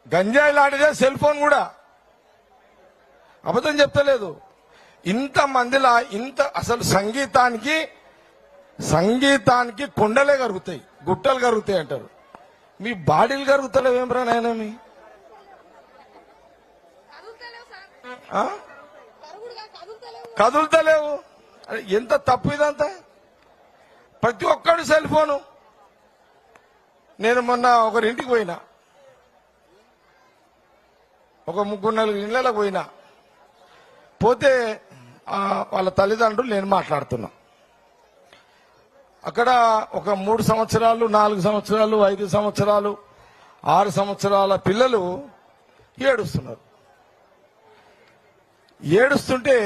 గంజాయి లాంటిదే cell phone కూడా. అబద్ధం చెప్తలేదు. ఇంత మందిలా ఇంత అసలు సంగీతానికి కొండలే కరుగుతాయి, గుట్టలు కరుగుతాయి అంటారు. మీ బాడీలు కరుగుతలేవు ఏం రా నాయన? మీ కదులుతలేవు. ఎంత తప్పు ఇదంతా. ప్రతి ఒక్కడు సెల్ ఫోను. నేను మొన్న ఒకరింటికి పోయినా, ఒక 3-4 ఇళ్లకు పోయినా. పోతే వాళ్ళ తల్లిదండ్రులు నేను మాట్లాడుతున్నా. అక్కడ ఒక 3 సంవత్సరాలు, 4 సంవత్సరాలు, 5 సంవత్సరాలు, 6 సంవత్సరాల పిల్లలు ఏడుస్తున్నారు. ఏడుస్తుంటే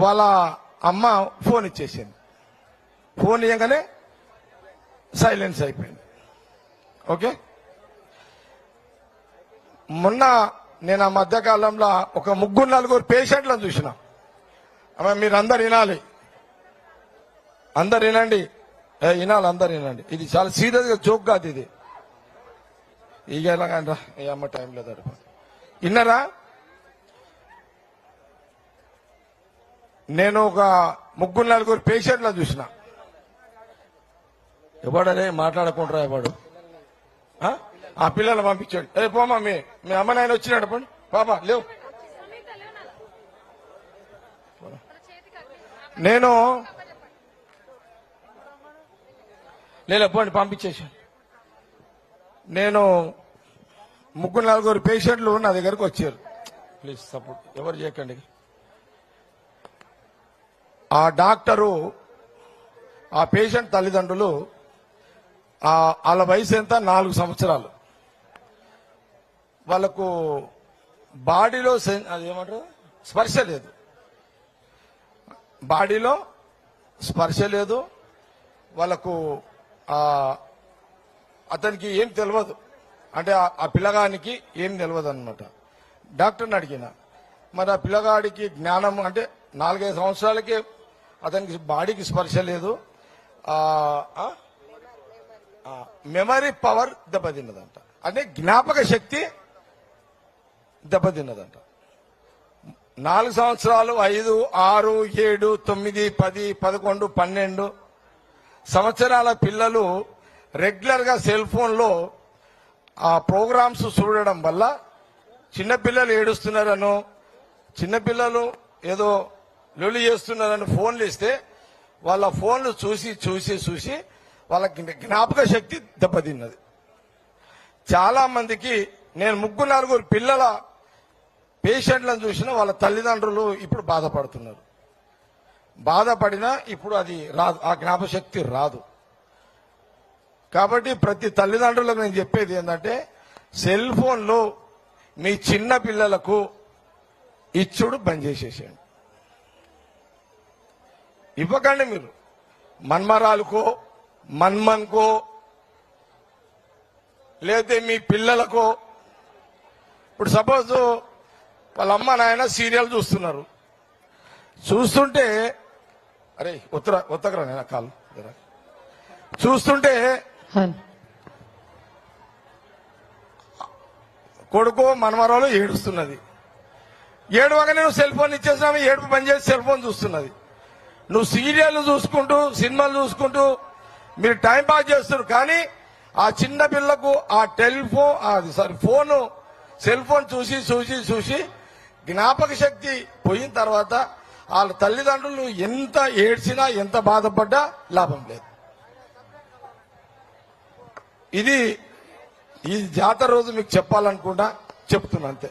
వాళ్ళ అమ్మ ఫోన్ ఇచ్చేసింది. ఫోన్ ఇవ్వగానే సైలెన్స్ అయిపోయింది. ఓకే. మొన్న నేను ఆ మధ్యకాలంలో ఒక 3-4 పేషెంట్లను చూసిన. మీరందరు వినాలి, అందరు వినండి, వినాలి, అందరు వినండి. ఇది చాలా సీరియస్ గా, జోక్ కాదు ఇది. ఇక ఎలాగంటా ఈ అమ్మ టైం లేదు. విన్నారా? నేను ఒక 3-4 పేషెంట్లను చూసిన. ఎవడనే మాట్లాడకుండా ఎవడు ఆ పిల్లలు పంపించాడు. పోమా, మీ అమ్మ నాయన వచ్చినాడు, పండి పాపా లేవు. నేను పోండి పంపించేసాను. నేను 3-4 పేషెంట్లు నా దగ్గరకు వచ్చారు. ప్లీజ్ సపోర్ట్ ఎవరు చేయకండి. ఆ డాక్టరు, ఆ పేషెంట్ తల్లిదండ్రులు, వాళ్ళ వయసు ఎంత? 4 సంవత్సరాలు. వాళ్ళకు బాడీలో అదేమంటారు, స్పర్శ లేదు. బాడీలో స్పర్శ లేదు. వాళ్ళకు అతనికి ఏం తెలియదు, అంటే ఆ పిల్లగానికి ఏం తెలియదు అనమాట. డాక్టర్ని అడిగిన, మరి ఆ పిల్లగాడికి జ్ఞానం అంటే 4-5 సంవత్సరాలకే అతనికి బాడీకి స్పర్శ లేదు, మెమరీ పవర్ దెబ్బతిన్నదంట, అంటే జ్ఞాపక శక్తి దెబ్బతిన్నదంట. 4 సంవత్సరాలు, 5, 6, 7, 9, 10, 11, 12 సంవత్సరాల పిల్లలు రెగ్యులర్ గా సెల్ ఫోన్ లో ఆ ప్రోగ్రామ్స్ చూడడం వల్ల చిన్నపిల్లలు ఏడుస్తున్నారనో, చిన్నపిల్లలు ఏదో లొల్లి చేస్తున్నారని ఫోన్లు ఇస్తే వాళ్ళ ఫోన్లు చూసి చూసి చూసి వాళ్ళ జ్ఞాపక శక్తి దెబ్బతిన్నది. చాలా మందికి నేను 3-4 పిల్లల పేషెంట్లను చూసిన వాళ్ళ తల్లిదండ్రులు ఇప్పుడు బాధపడుతున్నారు. బాధపడినా ఇప్పుడు అది రాదు, ఆ జ్ఞాపక శక్తి రాదు. కాబట్టి ప్రతి తల్లిదండ్రులకు నేను చెప్పేది ఏంటంటే, సెల్ ఫోన్లో మీ చిన్న పిల్లలకు ఇచ్చుడు బంద్ చేసేసేయండి. ఇవ్వకండి. మీరు మన్మరాలకో, మన్మన్కో, లేకపోతే మీ పిల్లలకో. ఇప్పుడు సపోజ్ వాళ్ళ అమ్మ నాయన సీరియల్ చూస్తున్నారు. చూస్తుంటే అరే ఉత్తకరా నేను కాలు చూస్తుంటే కొడుకో మనమరాలు ఏడుస్తున్నది. ఏడువగా నేను సెల్ ఫోన్ ఇచ్చేసినా, ఏడుపు బంద్ చేసి సెల్ ఫోన్ చూస్తున్నది. నువ్వు సీరియల్ చూసుకుంటూ, సినిమాలు చూసుకుంటూ మీరు టైం పాస్ చేస్తున్నారు. కానీ ఆ చిన్న పిల్లకు ఆ ఫోను, సెల్ ఫోన్ చూసి చూసి చూసి జ్ఞాపక శక్తి పోయిన తర్వాత వాళ్ళ తల్లిదండ్రులు ఎంత ఏడ్చినా, ఎంత బాధపడ్డా లాభం లేదు. ఇది ఈ జాతర రోజు మీకు చెప్పాలనుకుంటా, చెప్తున్నా అంతే.